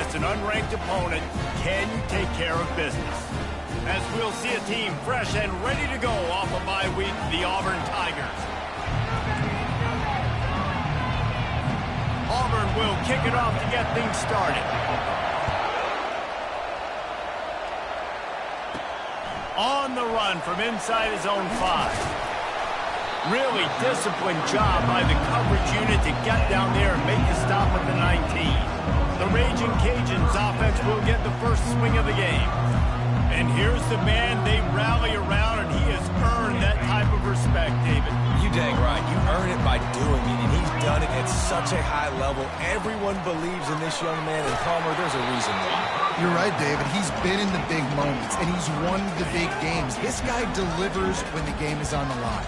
against an unranked opponent, can you take care of business? As we'll see a team fresh and ready to go off a bye week, the Auburn Tigers. Auburn will kick it off to get things started. On the run from inside his own 5. Really disciplined job by the coverage unit to get down there and make the stop at the 19. The Raging Cajuns offense will get the first swing of the game. And here's the man they rally around, and he has earned that type of respect, David. You dang right. You earn it by doing it, and he's done it at such a high level. Everyone believes in this young man, and Palmer, there's a reason why. You're right, David. He's been in the big moments, and he's won the big games. This guy delivers when the game is on the line.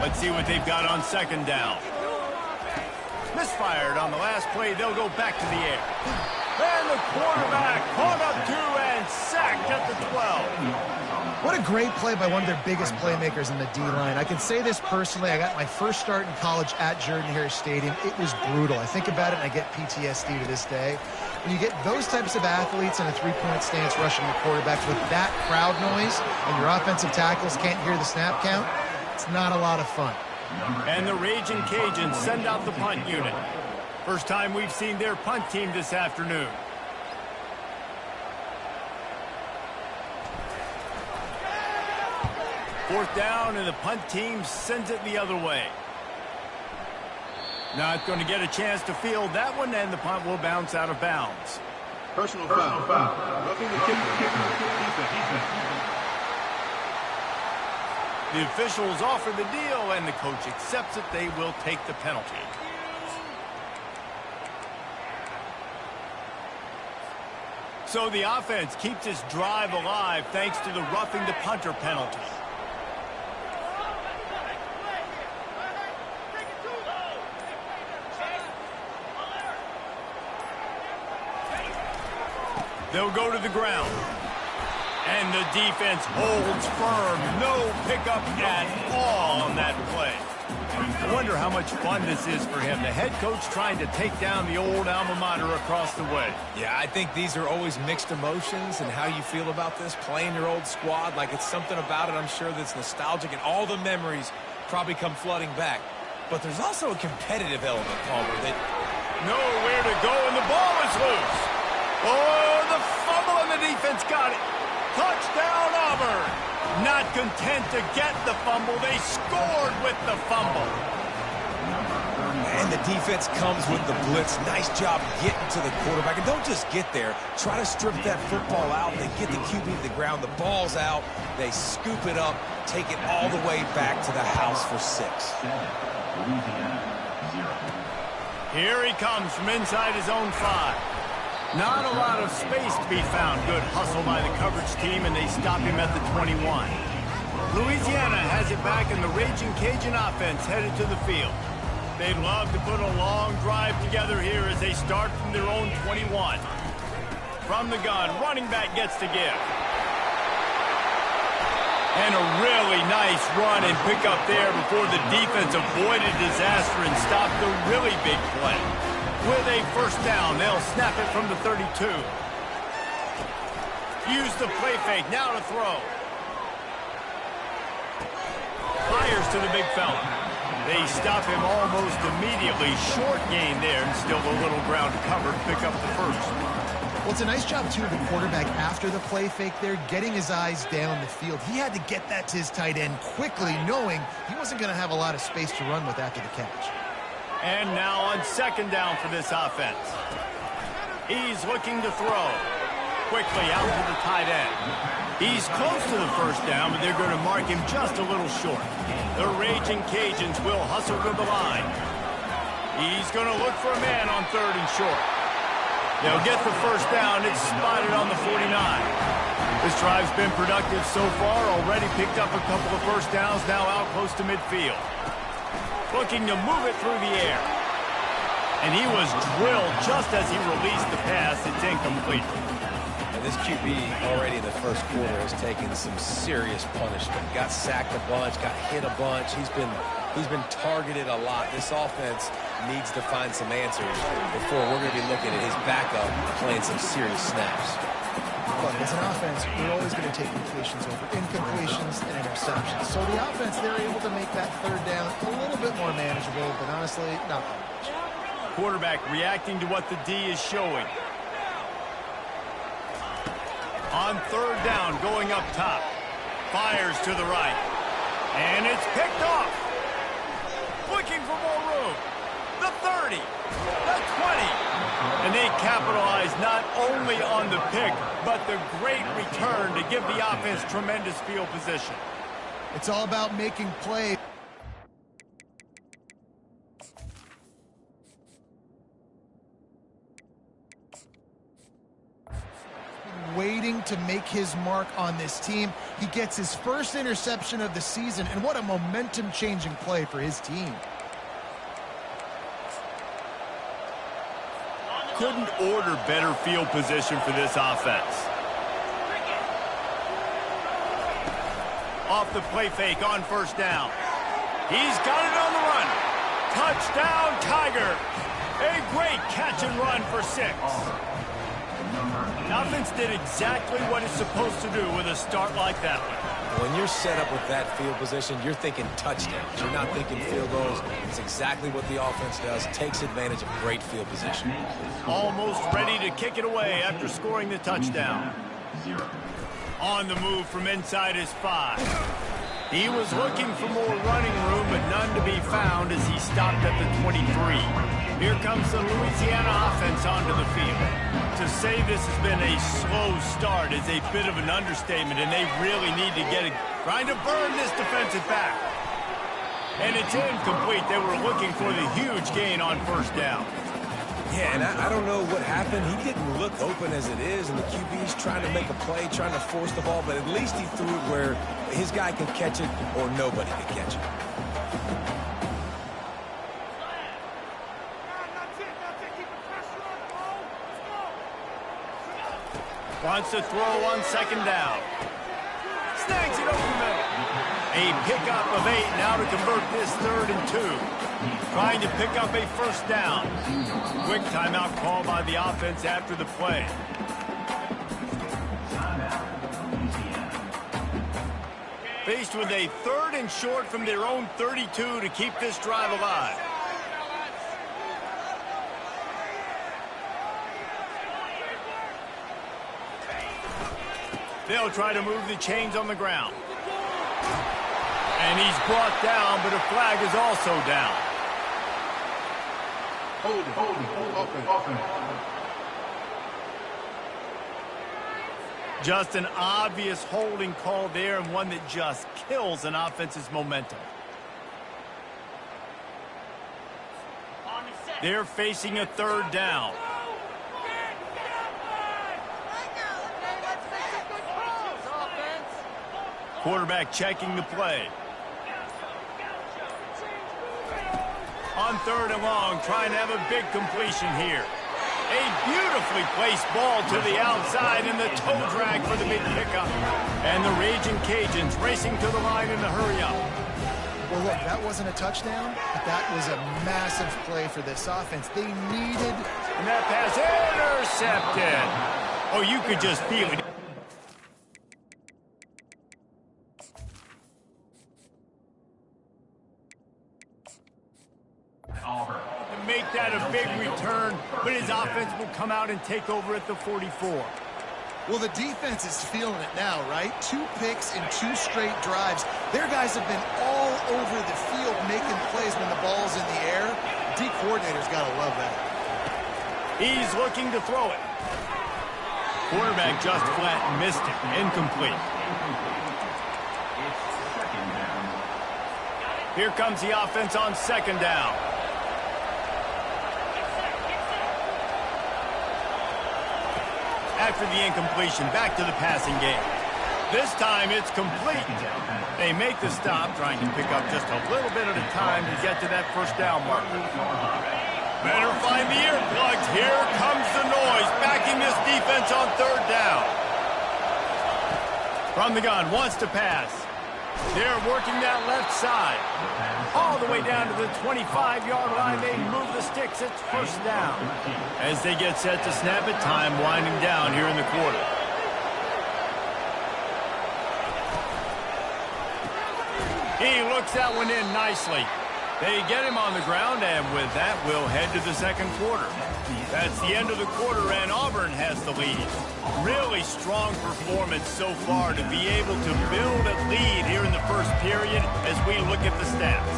Let's see what they've got on second down. Misfired on the last play. They'll go back to the air. And the quarterback caught up to and sacked at the 12. What a great play by one of their biggest playmakers in the D-line. I can say this personally. I got my first start in college at Jordan-Hare Stadium. It was brutal. I think about it, and I get PTSD to this day. When you get those types of athletes in a three-point stance rushing the quarterback with that crowd noise, and your offensive tackles can't hear the snap count, it's not a lot of fun. And the Raging Cajuns send out the punt unit. First time we've seen their punt team this afternoon. Fourth down, and the punt team sends it the other way. Not going to get a chance to field that one, and the punt will bounce out of bounds. Personal foul. Roughing the kicker. The officials offer the deal, and the coach accepts it. They will take the penalty. So the offense keeps its drive alive thanks to the roughing the punter penalty. They'll go to the ground. And the defense holds firm. No pickup at all on that play. I wonder how much fun this is for him. The head coach trying to take down the old alma mater across the way. Yeah, I think these are always mixed emotions, and how you feel about this, playing your old squad, like it's something about it, I'm sure, that's nostalgic, and all the memories probably come flooding back. But there's also a competitive element, Palmer, that... Nowhere to go, and the ball is loose. Oh, the fumble, and the defense got it. Touchdown, Auburn. Not content to get the fumble, they scored with the fumble. And the defense comes with the blitz. Nice job getting to the quarterback. And don't just get there. Try to strip that football out. They get the QB to the ground. The ball's out. They scoop it up, take it all the way back to the house for 6. Here he comes from inside his own 5. Not a lot of space to be found. Good hustle by the coverage team, and they stop him at the 21. Louisiana has it back, and the Raging Cajun offense headed to the field. They'd love to put a long drive together here as they start from their own 21. From the gun, running back gets to give. And a really nice run and pick up there before the defense avoided disaster and stopped the really big play. With a first down, they'll snap it from the 32. Use the play fake, now to throw. Fires to the big fella. They stop him almost immediately. Short gain there, and still a little ground covered. Pick up the first. Well, it's a nice job, too, of the quarterback after the play fake there, getting his eyes down the field. He had to get that to his tight end quickly, knowing he wasn't going to have a lot of space to run with after the catch. And now on second down for this offense. He's looking to throw. Quickly out to the tight end. He's close to the first down, but they're going to mark him just a little short. The Raging Cajuns will hustle to the line. He's going to look for a man on third and short. They'll get the first down. It's spotted on the 49. This drive's been productive so far. Already picked up a couple of first downs, now out close to midfield. Looking to move it through the air. And he was drilled just as he released the pass. It's incomplete. And this QB already in the first quarter has taken some serious punishment. Got sacked a bunch, got hit a bunch. He's been He's been targeted a lot. This offense needs to find some answers before we're going to be looking at his backup playing some serious snaps. Look, as an offense, we're always going to take completions over incompletions and interceptions. So the offense, they're able to make that third down a little bit more manageable, but honestly, not much. Quarterback reacting to what the D is showing. On third down, going up top. Fires to the right. And it's picked off. Looking for more room. The 30. The 20. And they capitalize not only on the pick, but the great return to give the offense tremendous field position. It's all about making plays. Waiting to make his mark on this team. He gets his first interception of the season, and what a momentum-changing play for his team. Couldn't order better field position for this offense. Off the play fake on first down. He's got it on the run. Touchdown, Tiger. A great catch and run for 6. The offense did exactly what it's supposed to do with a start like that one. When you're set up with that field position, you're thinking touchdowns. You're not thinking field goals. It's exactly what the offense does. Takes advantage of great field position. Almost ready to kick it away after scoring the touchdown. On the move from inside his 5. He was looking for more running room, but none to be found as he stopped at the 23. Here comes the Louisiana offense onto the field. To say this has been a slow start is a bit of an understatement, and they really need to get it, trying to burn this defensive back. And it's incomplete. They were looking for the huge gain on first down. Yeah, and I don't know what happened. He didn't look open as it is, and the QB's trying to make a play, trying to force the ball, but at least he threw it where his guy can catch it or nobody can catch it. Wants to throw on second down. Snags it over the middle. A pickup of 8 now to convert this 3rd and 2. Trying to pick up a first down. Quick timeout called by the offense after the play. Faced with a 3rd and short from their own 32 to keep this drive alive. They'll try to move the chains on the ground. And he's brought down, but a flag is also down. Holding. Just an obvious holding call there, and one that just kills an offense's momentum. They're facing a 3rd down. Quarterback checking the play. On 3rd and long, trying to have a big completion here. A beautifully placed ball to the outside, and the toe drag for the big pickup. And the Raging Cajuns racing to the line in a hurry up. Well, look, that wasn't a touchdown, but that was a massive play for this offense. They needed... And that pass intercepted. Oh, you could just feel it. To make that a big return, but his offense will come out and take over at the 44. Well, the defense is feeling it now, right? 2 picks in 2 straight drives. Their guys have been all over the field making plays when the ball's in the air. D coordinator's got to love that. He's looking to throw it. Quarterback just flat missed it. Incomplete. Here comes the offense on 2nd down. After the incompletion, back to the passing game. This time it's complete. They make the stop, trying to pick up just a little bit at a time to get to that first down marker. Better find the earplugs. Here comes the noise, backing this defense on 3rd down. From the gun, wants to pass. They're working that left side. All the way down to the 25-yard line. They move the sticks. It's first down. As they get set to snap it, time winding down here in the quarter. He looks that one in nicely. They get him on the ground, and with that, we'll head to the second quarter. That's the end of the quarter, and Auburn has the lead. Really strong performance so far to be able to build a lead here in the first period as we look at the stats.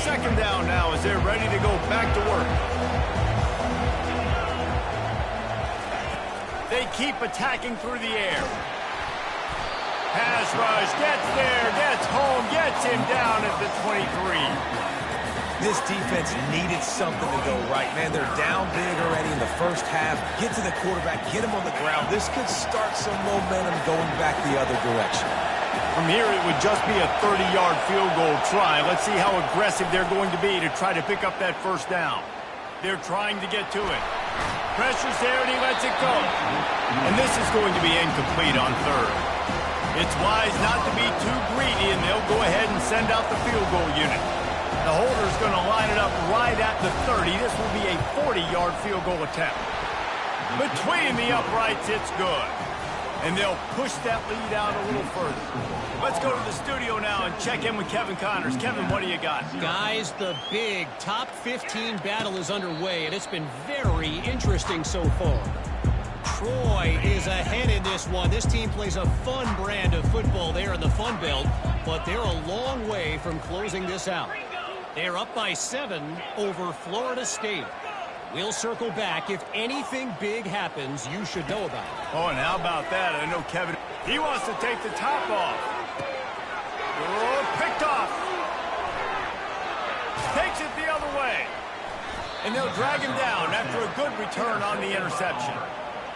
Second down now as they're ready to go back to work. They keep attacking through the air. Pass rush, gets there, gets home, gets him down at the 23. This defense needed something to go right. Man, they're down big already in the first half. Get to the quarterback, get him on the ground. This could start some momentum going back the other direction. From here, it would just be a 30-yard field goal try. Let's see how aggressive they're going to be to try to pick up that first down. They're trying to get to it. Pressure's there, and he lets it go. And this is going to be incomplete on third. It's wise not to be too greedy, and they'll go ahead and send out the field goal unit. The holder's going to line it up right at the 30. This will be a 40-yard field goal attempt. Between the uprights, it's good. And they'll push that lead out a little further. Let's go to the studio now and check in with Kevin Connors. Kevin, what do you got? Guys, the big top 15 battle is underway, and it's been very interesting so far. Troy is ahead in this one. This team plays a fun brand of football there in the Fun Belt, but they're a long way from closing this out. They're up by 7 over Florida State. We'll circle back. If anything big happens, you should know about it. Oh, and how about that? I know Kevin, he wants to take the top off. Oh, picked off. Takes it the other way. And they'll drag him down after a good return on the interception.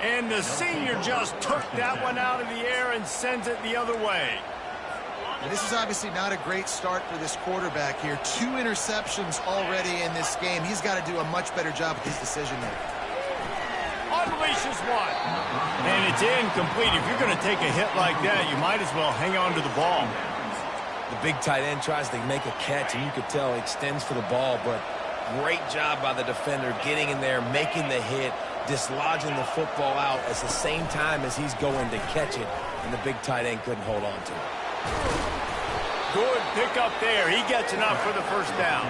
And the senior just took that one out of the air and sends it the other way. And this is obviously not a great start for this quarterback here. 2 interceptions already in this game. He's got to do a much better job with his decision there. Unleashes one. And it's incomplete. If you're going to take a hit like that, you might as well hang on to the ball. The big tight end tries to make a catch, and you could tell he extends for the ball, but great job by the defender getting in there, making the hit, dislodging the football out at the same time as he's going to catch it, and the big tight end couldn't hold on to it. Good pick up there. He gets enough for the first down.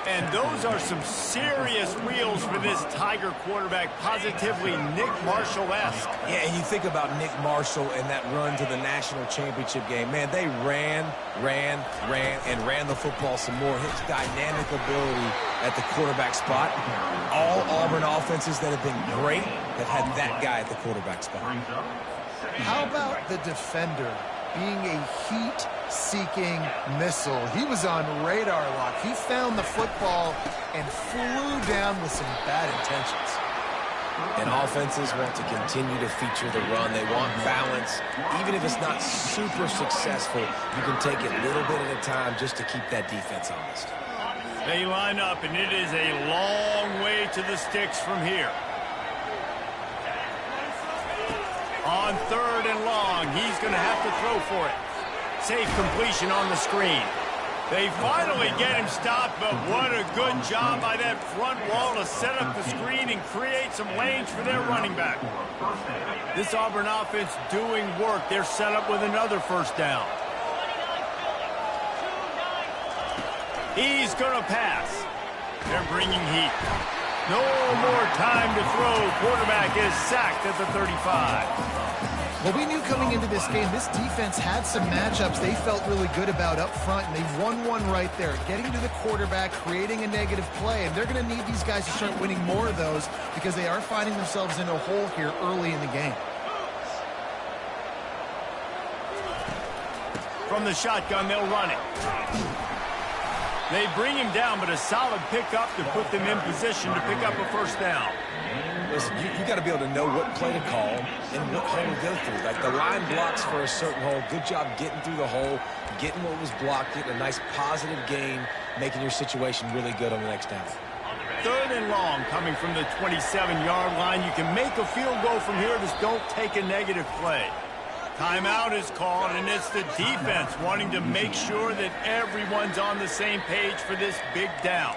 And those are some serious wheels for this Tiger quarterback, positively Nick Marshall-esque. Yeah, and you think about Nick Marshall and that run to the national championship game. Man, they ran the football some more. His dynamic ability at the quarterback spot. All Auburn offenses that have been great have had that guy at the quarterback spot. How about the defender being a heat-seeking missile? He was on radar lock. He found the football and flew down with some bad intentions. And offenses want to continue to feature the run. They want balance. Even if it's not super successful, you can take it little bit at a time just to keep that defense honest. They line up, and it is a long way to the sticks from here. On third and long, he's going to have to throw for it. Safe completion on the screen. They finally get him stopped, but what a good job by that front wall to set up the screen and create some lanes for their running back. This Auburn offense doing work. They're set up with another first down. He's going to pass. They're bringing heat. No more time to throw. Quarterback is sacked at the 35. Well, we knew coming into this game, this defense had some matchups they felt really good about up front, and they won one right there, getting to the quarterback, creating a negative play, and they're going to need these guys to start winning more of those because they are finding themselves in a hole here early in the game. From the shotgun, they'll run it. They bring him down, but a solid pickup to put them in position to pick up a first down. Listen, you got to be able to know what play to call and what hole to go through. Like the line blocks for a certain hole. Good job getting through the hole, getting what was blocked, getting a nice positive gain, making your situation really good on the next down. 3rd and long coming from the 27-yard line. You can make a field goal from here. Just don't take a negative play. Timeout is called, and it's the defense wanting to make sure that everyone's on the same page for this big down.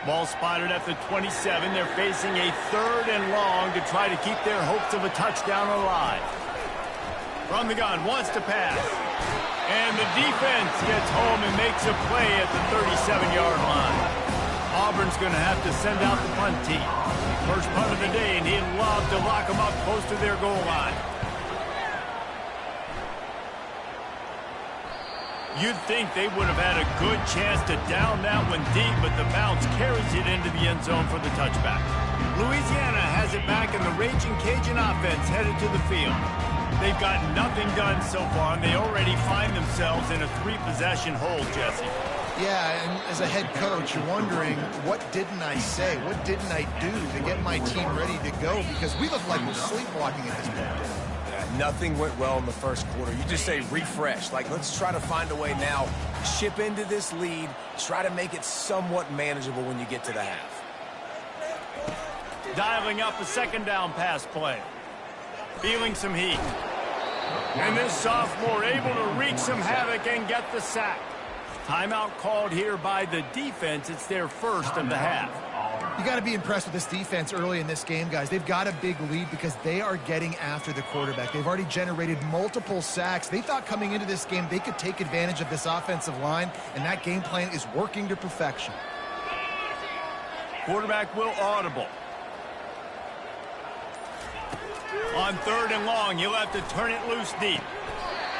Ball spotted at the 27. They're facing a 3rd and long to try to keep their hopes of a touchdown alive. From the gun, wants to pass. And the defense gets home and makes a play at the 37-yard line. Auburn's going to have to send out the punt team. First punt of the day, and he'd love to lock them up close to their goal line. You'd think they would have had a good chance to down that one deep, but the bounce carries it into the end zone for the touchback. Louisiana has it back, and the Raging Cajun offense headed to the field. They've got nothing done so far, and they already find themselves in a 3-possession hole, Jesse. Yeah, and as a head coach, you're wondering, what didn't I say? What didn't I do to get my team ready to go? Because we look like we're sleepwalking at this point. Nothing went well in the first quarter. You just say refresh. Like, let's try to find a way now. Ship into this lead. Try to make it somewhat manageable when you get to the half. Dialing up a 2nd down pass play. Feeling some heat. And this sophomore able to wreak some havoc and get the sack. Timeout called here by the defense. It's their first of the half. You got to be impressed with this defense early in this game, guys. They've got a big lead because they are getting after the quarterback. They've already generated multiple sacks. They thought coming into this game they could take advantage of this offensive line, and that game plan is working to perfection. Quarterback will audible. On 3rd and long, he'll have to turn it loose deep.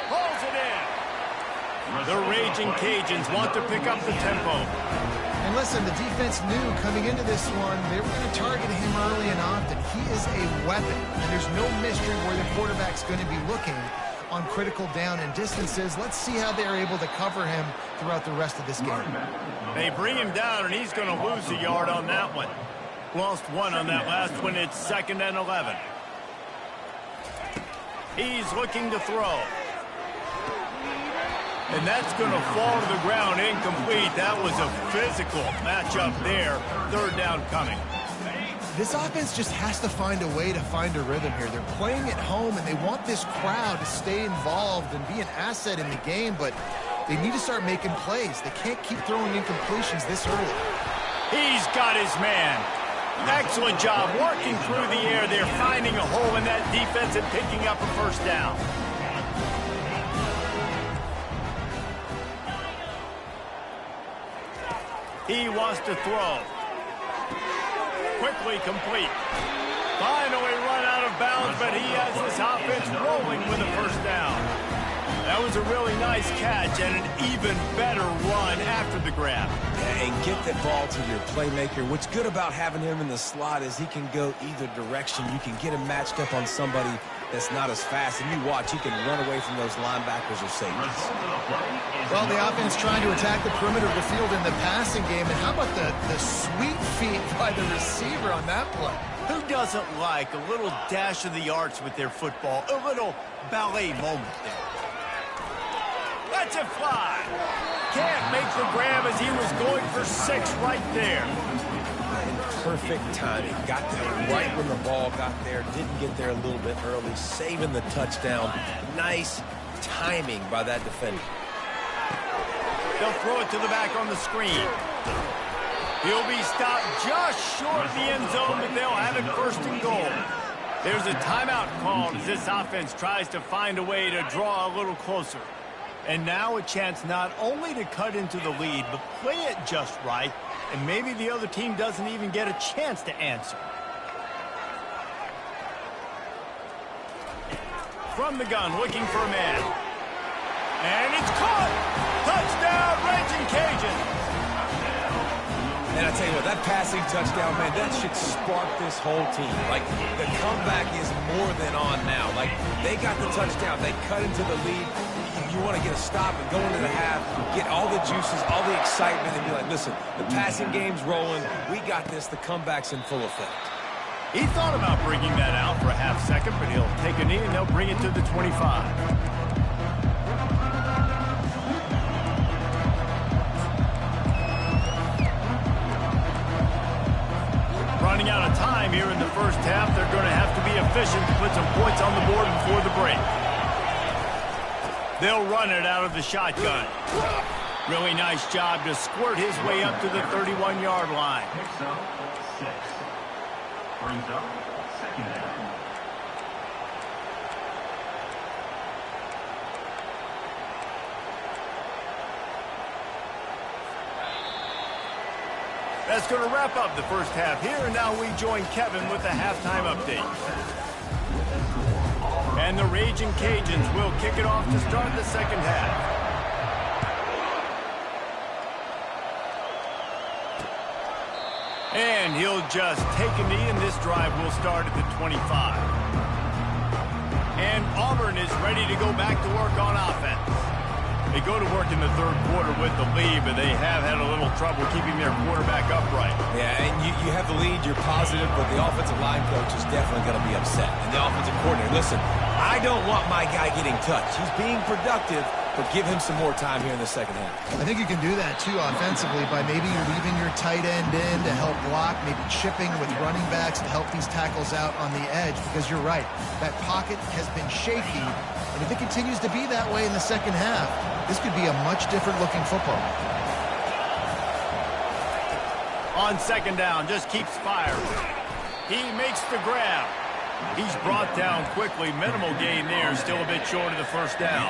Pulls it in. The Raging Cajuns want to pick up the tempo. And listen, the defense knew coming into this one, they were going to target him early and often. He is a weapon, and there's no mystery where the quarterback's going to be looking on critical down and distances. Let's see how they're able to cover him throughout the rest of this game. They bring him down, and he's going to lose a yard on that one. Lost 1 on that last one. It's 2nd and 11. He's looking to throw. And that's going to fall to the ground incomplete. That was a physical matchup there. 3rd down coming. This offense just has to find a way to find a rhythm here. They're playing at home, and they want this crowd to stay involved and be an asset in the game, but they need to start making plays. They can't keep throwing incompletions this early. He's got his man. Excellent job working through the air. They're finding a hole in that defense and picking up a 1st down. He wants to throw. Quickly complete. Finally run out of bounds, but he has this offense rolling with a 1st down. That was a really nice catch and an even better run after the grab. And get the ball to your playmaker. What's good about having him in the slot is he can go either direction. You can get him matched up on somebody that's not as fast, and you watch, he can run away from those linebackers or safeties. Well, the offense trying to attack the perimeter of the field in the passing game, and how about the sweet feet by the receiver on that play? Who doesn't like a little dash of the arts with their football, a little ballet moment there? Lets it fly. Can't make the grab as he was going for 6 right there. Perfect timing. Got there right when the ball got there. Didn't get there a little bit early. Saving the touchdown. Nice timing by that defender. They'll throw it to the back on the screen. He'll be stopped just short of the end zone, but they'll have it 1st and goal. There's a timeout called as this offense tries to find a way to draw a little closer. And now a chance not only to cut into the lead, but play it just right, and maybe the other team doesn't even get a chance to answer. From the gun, looking for a man. And it's caught! Touchdown, Raging Cajun! And I tell you what, that passing touchdown, man, that should spark this whole team. Like, the comeback is more than on now. Like, they got the touchdown. They cut into the lead. You want to get a stop and go into the half, get all the juices, all the excitement, and be like, listen, the passing game's rolling. We got this. The comeback's in full effect. He thought about bringing that out for a half second, but he'll take a knee and they'll they'll bring it to the 25. Running out of time here in the first half. They're going to have to be efficient to put some points on the board before the break. They'll run it out of the shotgun. Really nice job to squirt his way up to the 31-yard line. Picks up 6. Brings up 2nd down. That's going to wrap up the first half here, and now we join Kevin with the halftime update. And the Raging Cajuns will kick it off to start the second half. And he'll just take a knee, and this drive will start at the 25. And Auburn is ready to go back to work on offense. They go to work in the third quarter with the lead, but they have had a little trouble keeping their quarterback upright. Yeah, and you have the lead, you're positive, but the offensive line coach is definitely going to be upset. And the offensive coordinator, listen, I don't want my guy getting touched. He's being productive, but give him some more time here in the second half. I think you can do that, too, offensively, by maybe leaving your tight end in to help block, maybe chipping with running backs to help these tackles out on the edge, because you're right. That pocket has been shaky, and if it continues to be that way in the second half, this could be a much different-looking football. On second down, just keeps firing. He makes the grab. He's brought down quickly. Minimal gain there, still a bit short of the first down.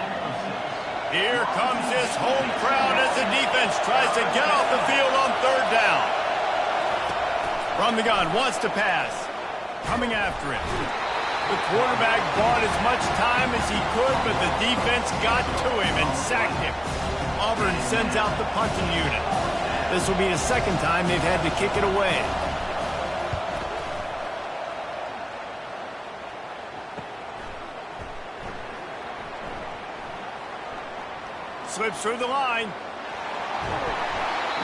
Here comes this home crowd as the defense tries to get off the field on third down. From the gun, wants to pass. Coming after him. The quarterback bought as much time as he could, but the defense got to him and sacked him. Auburn sends out the punting unit. This will be the second time they've had to kick it away. Slips through the line.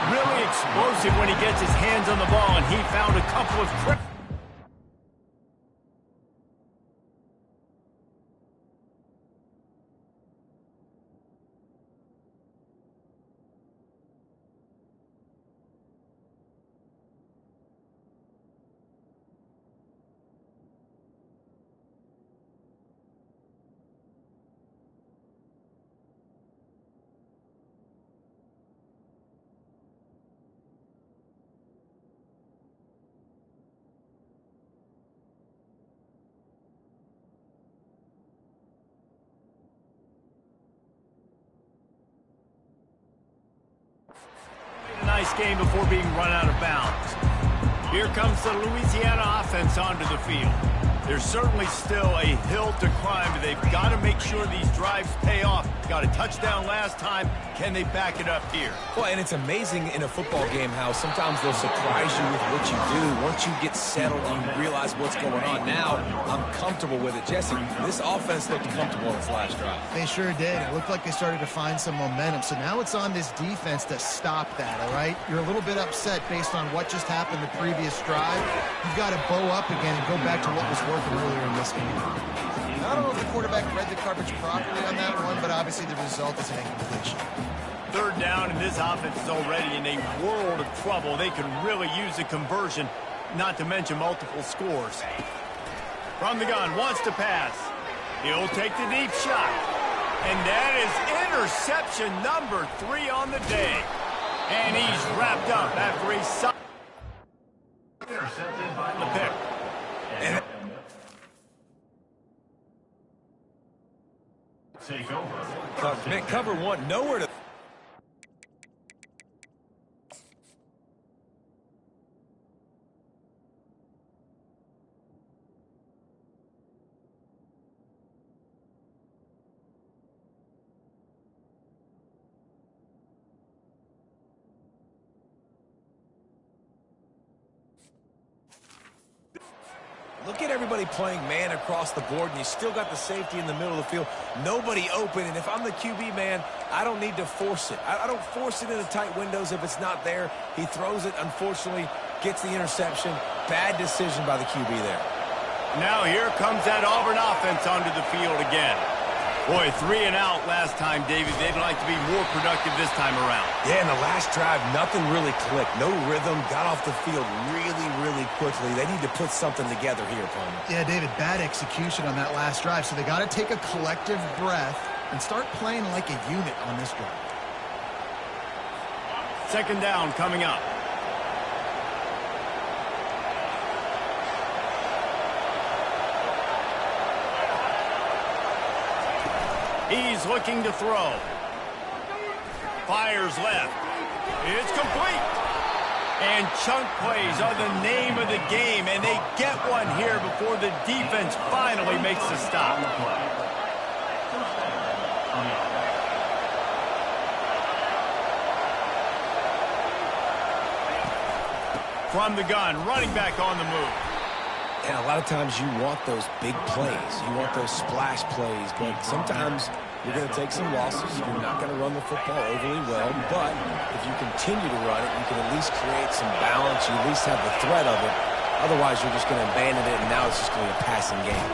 Really explosive when he gets his hands on the ball, and he found a couple of quick. Nice game before being run out of bounds. Here comes the Louisiana offense onto the field. There's certainly still a hill to climb, but they've got to make sure these drives pay off. Got a touchdown last time. Can they back it up here? Well, and it's amazing in a football game how sometimes they'll surprise you with what you do. Once you get settled, you realize what's going on. Now, I'm comfortable with it. Jesse, this offense looked comfortable in its last drive. They sure did. It looked like they started to find some momentum. So now it's on this defense to stop that, all right? You're a little bit upset based on what just happened the previous drive. You've got to bow up again and go back to what was working earlier in this game. I don't know if the quarterback read the coverage properly on that one, but obviously the result is an incompletion. Third down, and this offense is already in a world of trouble. They could really use a conversion, not to mention multiple scores. From the gun, wants to pass. He'll take the deep shot. And that is interception number 3 on the day. And he's wrapped up after he saw Intercepted by the pick. And take over. cover one, nowhere to... Look at everybody playing man across the board, and you still got the safety in the middle of the field. Nobody open, and if I'm the QB man, I don't need to force it. I don't force it into tight windows if it's not there. He throws it, unfortunately, gets the interception. Bad decision by the QB there. Now here comes that Auburn offense onto the field again. Boy, 3 and out last time, David. They'd like to be more productive this time around. Yeah, in the last drive, nothing really clicked. No rhythm, got off the field really quickly. They need to put something together here, Palmer. Yeah, David, bad execution on that last drive, so they got to take a collective breath and start playing like a unit on this drive. Second down coming up. He's looking to throw. Fires left. It's complete. And chunk plays are the name of the game, and they get one here before the defense finally makes the stop. From the gun, running back on the move. And a lot of times you want those big plays. You want those splash plays, but sometimes you're going to take some losses. You're not going to run the football overly well, but if you continue to run it, you can at least create some balance. You at least have the threat of it. Otherwise, you're just going to abandon it, and now it's just going to be a passing game.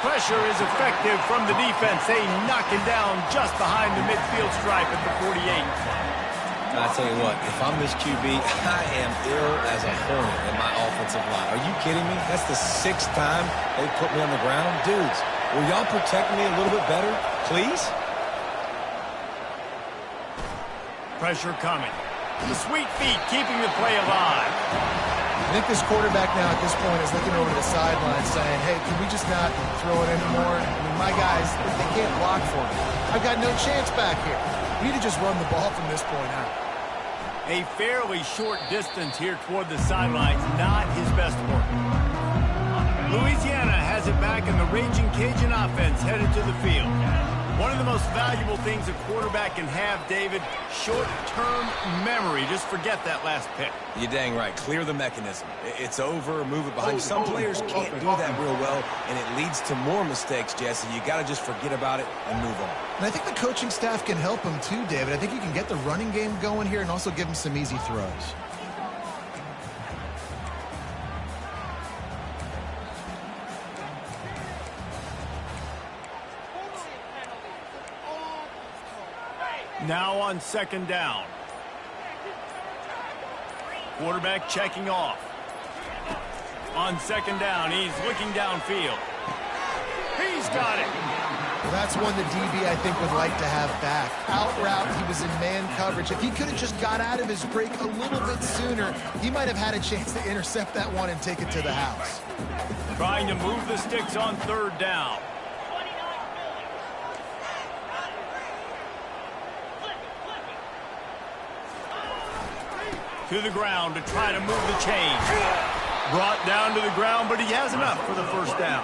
Pressure is effective from the defense. They knock him down just behind the midfield stripe at the 48. I tell you what, if I'm this QB, I am ill as a hornet in my offensive line. Are you kidding me? That's the 6th time they put me on the ground. Dudes, will y'all protect me a little bit better, please? Pressure coming. The sweet feet keeping the play alive. I think this quarterback now at this point is looking over the sideline saying, hey, can we just not throw it anymore? I mean, my guys, they can't block for me. I've got no chance back here. We need to just run the ball from this point out. A fairly short distance here toward the sidelines, not his best work. Louisiana has it back, and the Raging Cajun offense headed to the field. One of the most valuable things a quarterback can have, David, short-term memory. Just forget that last pick. You're dang right. Clear the mechanism. It's over, move it behind you. Some players can't do that real well, and it leads to more mistakes, Jesse. You got to just forget about it and move on. And I think the coaching staff can help him too, David. I think you can get the running game going here and also give him some easy throws. Now on second down. Quarterback checking off. On second down, he's looking downfield. He's got it. Well, that's one the DB, I think, would like to have back. Out route, he was in man coverage. If he could have just got out of his break a little bit sooner, he might have had a chance to intercept that one and take it to the house. Trying to move the sticks on third down. To the ground to try to move the chains. Brought down to the ground, but he has enough for the first down.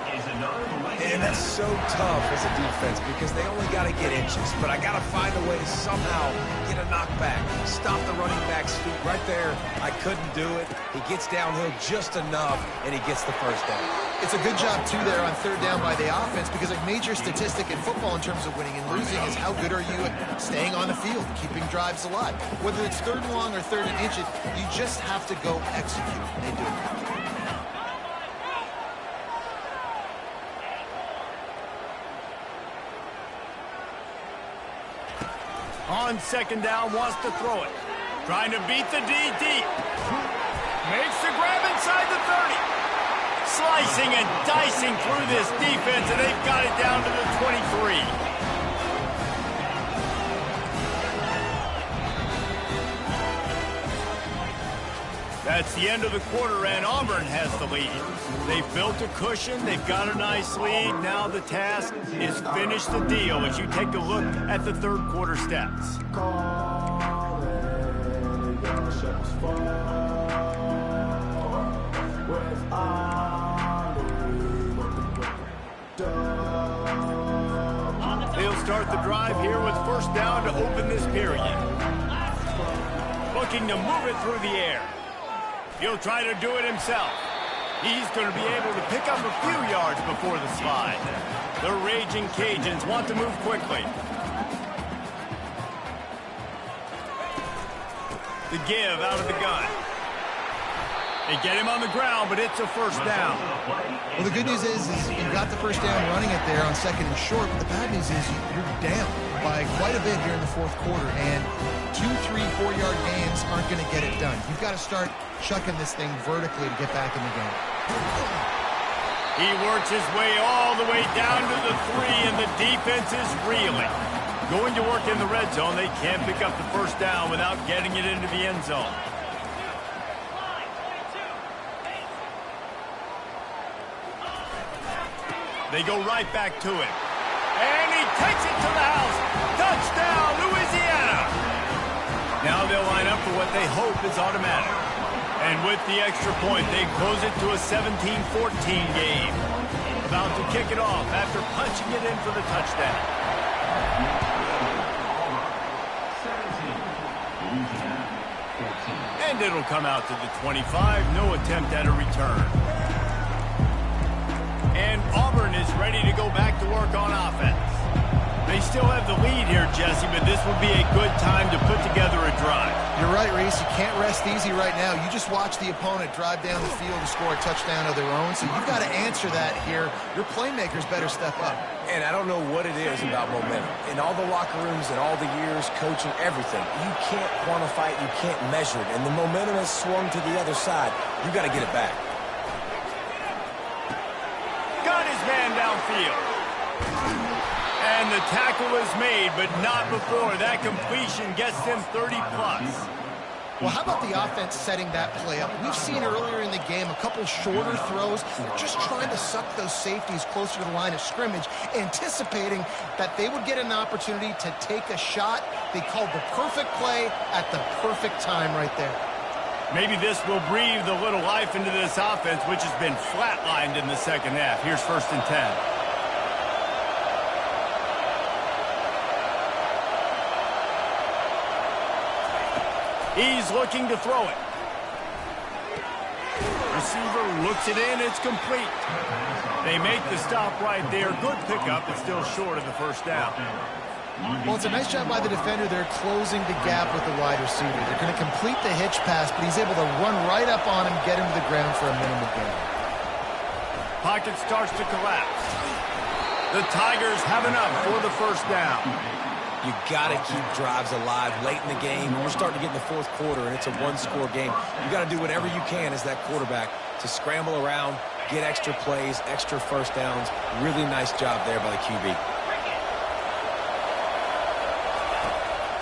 And that's so tough as a defense because they only got to get inches. But I got to find a way to somehow get a knockback. Stop the running back's feet right there. I couldn't do it. He gets downhill just enough, and he gets the first down. It's a good job, too, there on third down by the offense because a major statistic in football in terms of winning and losing is how good are you at staying on the field, keeping drives alive. Whether it's third and long or third and inches, you just have to go execute. They do it. On second down, wants to throw it. Trying to beat the D deep. Makes the grab inside the 30. Slicing and dicing through this defense, and they've got it down to the 23. That's the end of the quarter, and Auburn has the lead. They've built a cushion. They've got a nice lead. Now the task is finish the deal as you take a look at the third quarter stats. They'll start the drive here with first down to open this period. Looking to move it through the air. He'll try to do it himself. He's going to be able to pick up a few yards before the slide. The Raging Cajuns want to move quickly. The give out of the gun. They get him on the ground, but it's a first down. Well, the good news is you got the first down running it there on second and short, but the bad news is you're down by quite a bit here in the fourth quarter, and 2, 3, 4-yard gains aren't going to get it done. You've got to start chucking this thing vertically to get back in the game. He works his way all the way down to the 3, and the defense is reeling. Going to work in the red zone, they can't pick up the first down without getting it into the end zone. They go right back to him. And he takes it to the house. Touchdown, Louisiana. Now they'll line up for what they hope is automatic. And with the extra point, they close it to a 17-14 game. About to kick it off after punching it in for the touchdown. 17, Louisiana, 14. And it'll come out to the 25. No attempt at a return. And Auburn is ready to go back to work on offense. They still have the lead here, Jesse, but this would be a good time to put together a drive. You're right, Reese. You can't rest easy right now. You just watch the opponent drive down the field to score a touchdown of their own, so you've got to answer that here. Your playmakers better step up. And I don't know what it is about momentum. In all the locker rooms and all the years, coaching, everything, you can't quantify it, you can't measure it. And the momentum has swung to the other side. You got to get it back. Got his man downfield. And the tackle is made, but not before that completion gets them 30-plus. Well, how about the offense setting that play up? We've seen earlier in the game a couple shorter throws. They're just trying to suck those safeties closer to the line of scrimmage, anticipating that they would get an opportunity to take a shot. They called the perfect play at the perfect time right there. Maybe this will breathe a little life into this offense, which has been flatlined in the second half. Here's 1st and 10. He's looking to throw it. Receiver looks it in. It's complete. They make the stop right there. Good pickup, but still short of the first down. Well, it's a nice job by the defender. They're closing the gap with the wide receiver. They're going to complete the hitch pass, but he's able to run right up on him, get him to the ground for a minimal gain. Pocket starts to collapse. The Tigers have enough for the first down. You got to keep drives alive late in the game. We're starting to get in the fourth quarter, and it's a one-score game. You got to do whatever you can as that quarterback to scramble around, get extra plays, extra first downs. Really nice job there by the QB.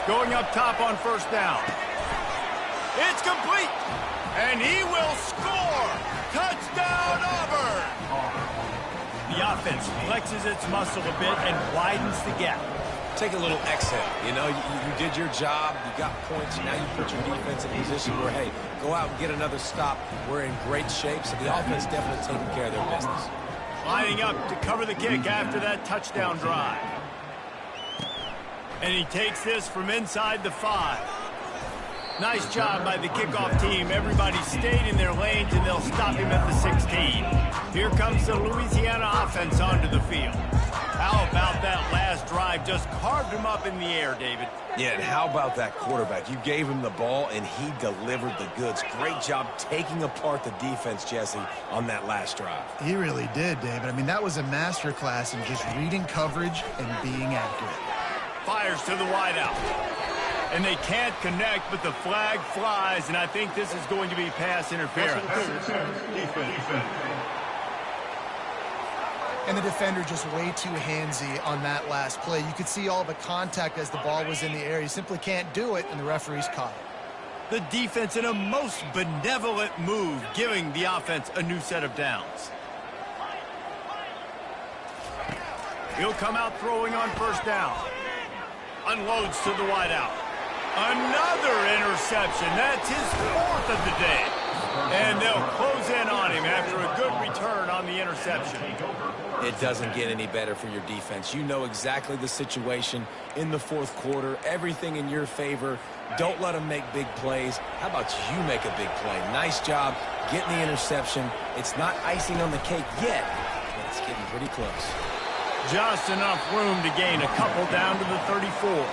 Going up top on first down. It's complete. And he will score. Touchdown, Auburn. The offense flexes its muscle a bit and widens the gap. Take a little exhale. You know, you did your job. You got points. Now you put your defense in a position where, hey, go out and get another stop. We're in great shape, so the offense definitely taking care of their business. Lining up to cover the kick after that touchdown drive. And he takes this from inside the 5. Nice job by the kickoff team. Everybody stayed in their lanes, and they'll stop him at the 16. Here comes the Louisiana offense onto the field. How about that last drive? Just carved him up in the air, David. Yeah, and how about that quarterback? You gave him the ball, and he delivered the goods. Great job taking apart the defense, Jesse, on that last drive. He really did, David. I mean, that was a masterclass in just reading coverage and being accurate. Fires to the wideout. And they can't connect, but the flag flies, and I think this is going to be pass interference. And the defender just way too handsy on that last play. You could see all the contact as the ball was in the air. You simply can't do it, and the referees caught it. The defense in a most benevolent move, giving the offense a new set of downs. He'll come out throwing on first down. Unloads to the wideout. Another interception. That's his 4th of the day. And they'll close in on him after a good return on the interception. It doesn't get any better for your defense. You know exactly the situation in the fourth quarter. Everything in your favor. Don't let them make big plays. How about you make a big play? Nice job getting the interception. It's not icing on the cake yet, but it's getting pretty close. Just enough room to gain a couple down to the 34.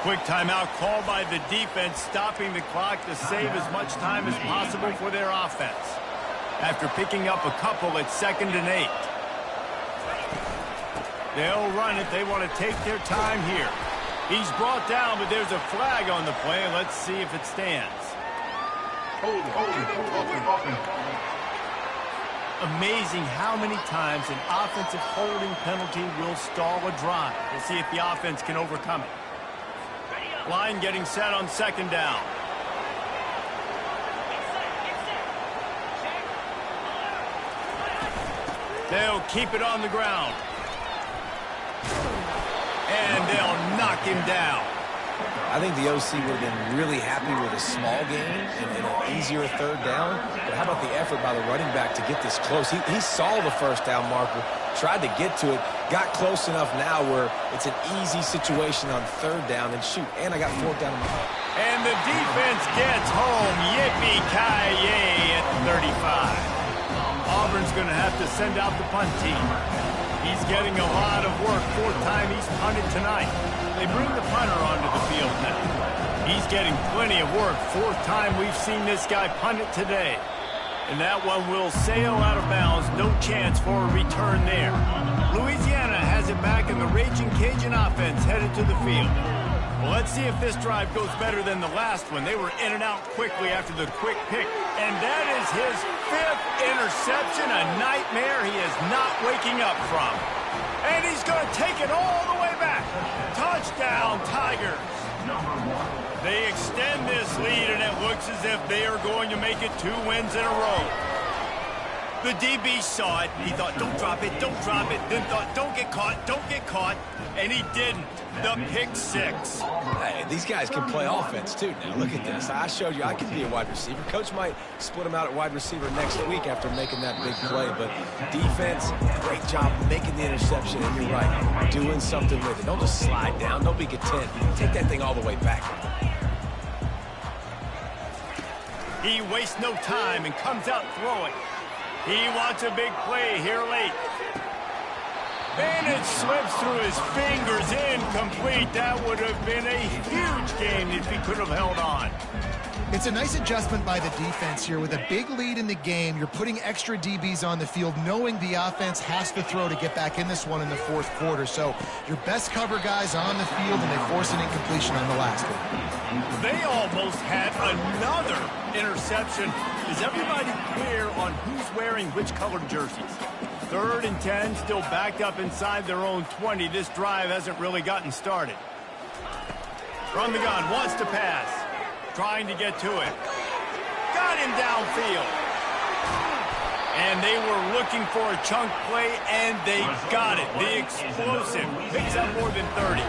Quick timeout called by the defense, stopping the clock to save as much time as possible for their offense. After picking up a couple at 2nd and 8. They'll run it. They want to take their time here. He's brought down, but there's a flag on the play. Let's see if it stands. Amazing how many times an offensive holding penalty will stall a drive. We'll see if the offense can overcome it. Line getting set on 2nd down. They'll keep it on the ground. And they'll knock him down. I think the OC would have been really happy with a small gain and an easier 3rd down. But how about the effort by the running back to get this close? He saw the 1st down marker, tried to get to it, got close enough now where it's an easy situation on 3rd down. And shoot, and I got 4th down. And the defense gets home. Yippee-ki-yay at 35. Auburn's going to have to send out the punt team. He's getting a lot of work. 4th time he's punted tonight. They bring the punter onto the field now. He's getting plenty of work. 4th time we've seen this guy punt it today. And that one will sail out of bounds. No chance for a return there. Louisiana has it back, and the Raging Cajun offense headed to the field. Well, let's see if this drive goes better than the last one. They were in and out quickly after the quick pick. And that is his 5th interception, a nightmare he is not waking up from. And he's going to take it all the way back. Touchdown, Tigers. They extend this lead, and it looks as if they are going to make it 2 wins in a row. The DB saw it. He thought, don't drop it, don't drop it. Then thought, don't get caught, and he didn't. The pick 6. Hey, these guys can play offense, too. Now, look at this. I showed you I can be a wide receiver. Coach might split him out at wide receiver next week after making that big play. But defense, great job making the interception. And you're right, doing something with it. Don't just slide down. Don't be content. Take that thing all the way back. He wastes no time and comes out throwing. He wants a big play here late. And it slips through his fingers, incomplete. That would have been a huge game if he could have held on. It's a nice adjustment by the defense here. With a big lead in the game, you're putting extra DBs on the field, knowing the offense has to throw to get back in this one in the 4th quarter. So your best cover guys on the field, and they force an incompletion on the last one. They almost had another interception. Is everybody clear on who's wearing which colored jerseys? 3rd and 10, still backed up inside their own 20. This drive hasn't really gotten started. From the gun, wants to pass. Trying to get to it. Got him downfield. And they were looking for a chunk play, and they got it. The explosive picks up more than 30.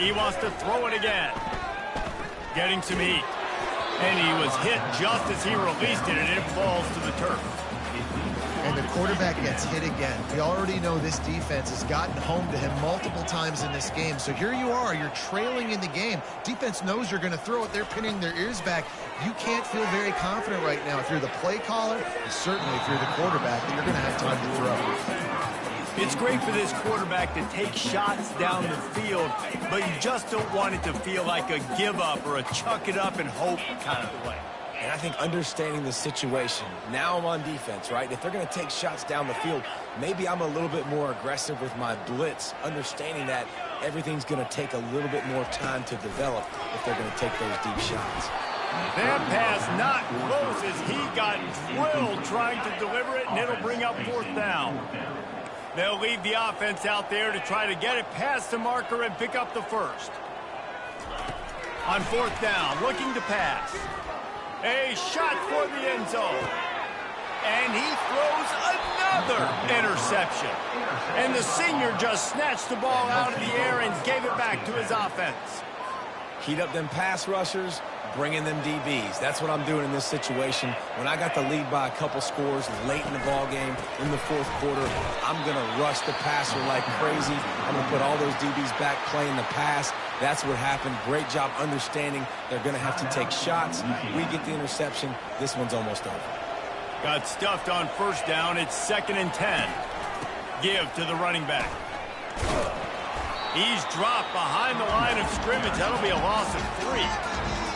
He wants to throw it again. Getting some heat. And he was hit just as he released it, and it falls to the turf. And the quarterback gets hit again. We already know this defense has gotten home to him multiple times in this game. So here you are, you're trailing in the game. Defense knows you're going to throw it. They're pinning their ears back. You can't feel very confident right now if you're the play caller, and certainly if you're the quarterback, that you're going to have time to throw. It's great for this quarterback to take shots down the field, but you just don't want it to feel like a give-up or a chuck it up and hope kind of play. And I think understanding the situation, now I'm on defense, right? If they're going to take shots down the field, maybe I'm a little bit more aggressive with my blitz, understanding that everything's going to take a little bit more time to develop if they're going to take those deep shots. That pass not close as he got drilled trying to deliver it, and it'll bring up 4th down. They'll leave the offense out there to try to get it past the marker and pick up the 1st. On 4th down, looking to pass. A shot for the end zone. And he throws another interception. And the senior just snatched the ball out of the air and gave it back to his offense. Heat up them pass rushers, bring in them DBs. That's what I'm doing in this situation. When I got the lead by a couple scores late in the ball game, in the 4th quarter, I'm going to rush the passer like crazy. I'm going to put all those DBs back playing the pass. That's what happened. Great job understanding they're going to have to take shots. We get the interception. This one's almost over. Got stuffed on 1st down. It's 2nd and 10. give to the running back. He's dropped behind the line of scrimmage. That'll be a loss of 3.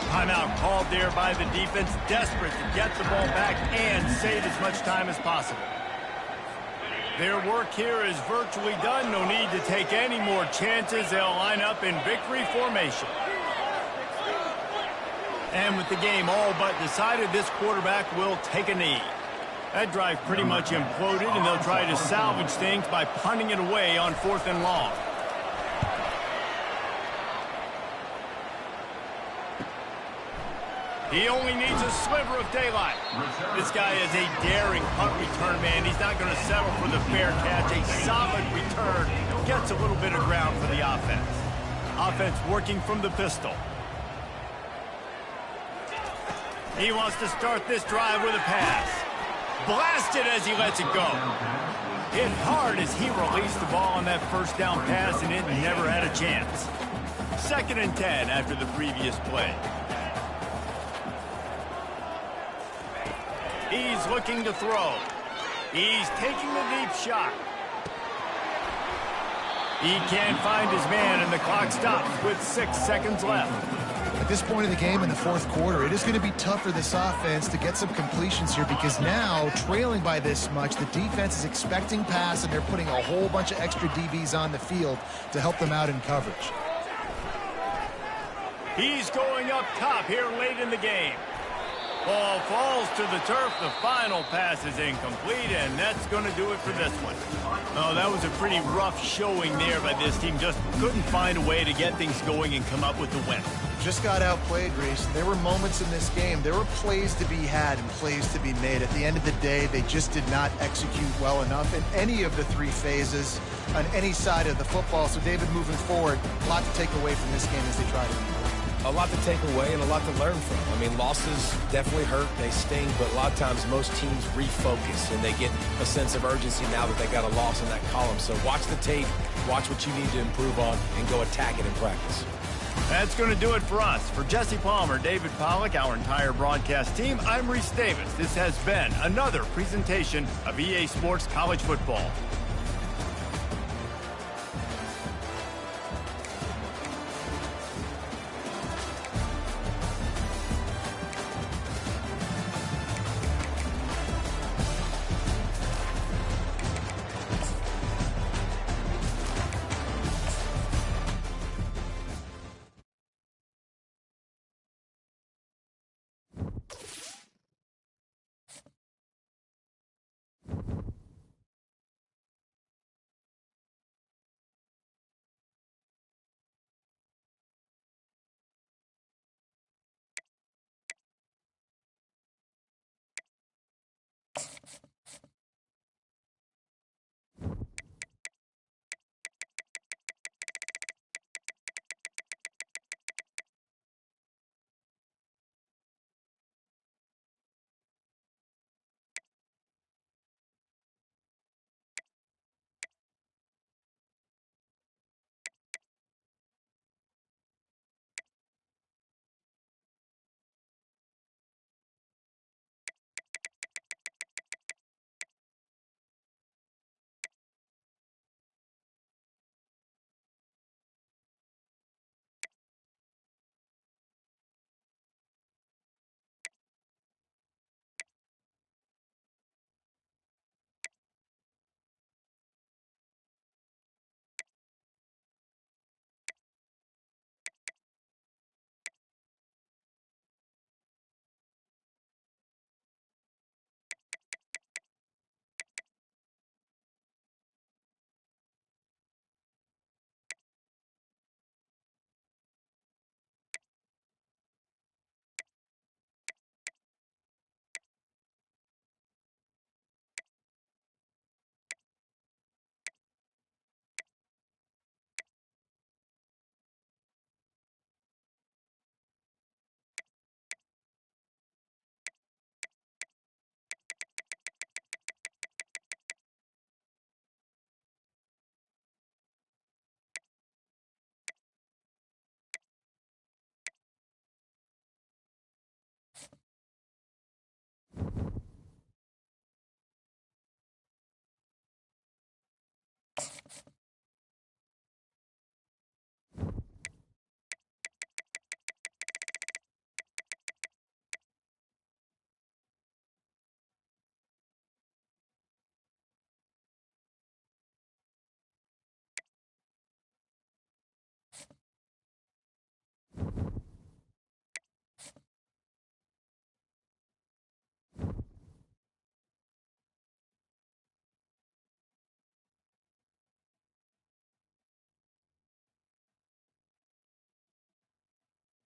Timeout called there by the defense, desperate to get the ball back and save as much time as possible. Their work here is virtually done. No need to take any more chances. They'll line up in victory formation. And with the game all but decided, this quarterback will take a knee. That drive pretty much imploded, and they'll try to salvage things by punting it away on 4th and long. He only needs a sliver of daylight. This guy is a daring punt return man. He's not going to settle for the fair catch. A solid return gets a little bit of ground for the offense. Offense working from the pistol. He wants to start this drive with a pass. Blasted as he lets it go. Hit hard as he released the ball on that first down pass, and it never had a chance. 2nd and 10 after the previous play. He's looking to throw. He's taking the deep shot. He can't find his man, and the clock stops with 6 seconds left. At this point in the game in the 4th quarter, it is going to be tough for this offense to get some completions here because now, trailing by this much, the defense is expecting pass, and they're putting a whole bunch of extra DBs on the field to help them out in coverage. He's going up top here late in the game. Ball falls to the turf. The final pass is incomplete, and that's going to do it for this one. Oh, that was a pretty rough showing there by this team. Just couldn't find a way to get things going and come up with the win. Just got outplayed, Reese. There were moments in this game. There were plays to be had and plays to be made. At the end of the day, they just did not execute well enough in any of the 3 phases on any side of the football. So, David, moving forward, a lot to take away from this game as they try to improve. A lot to take away and a lot to learn from. I mean, losses definitely hurt. They sting, but a lot of times most teams refocus and they get a sense of urgency now that they got a loss in that column. So watch the tape, watch what you need to improve on, and go attack it in practice. That's going to do it for us. For Jesse Palmer, David Pollack, our entire broadcast team, I'm Reese Davis. This has been another presentation of EA Sports College Football.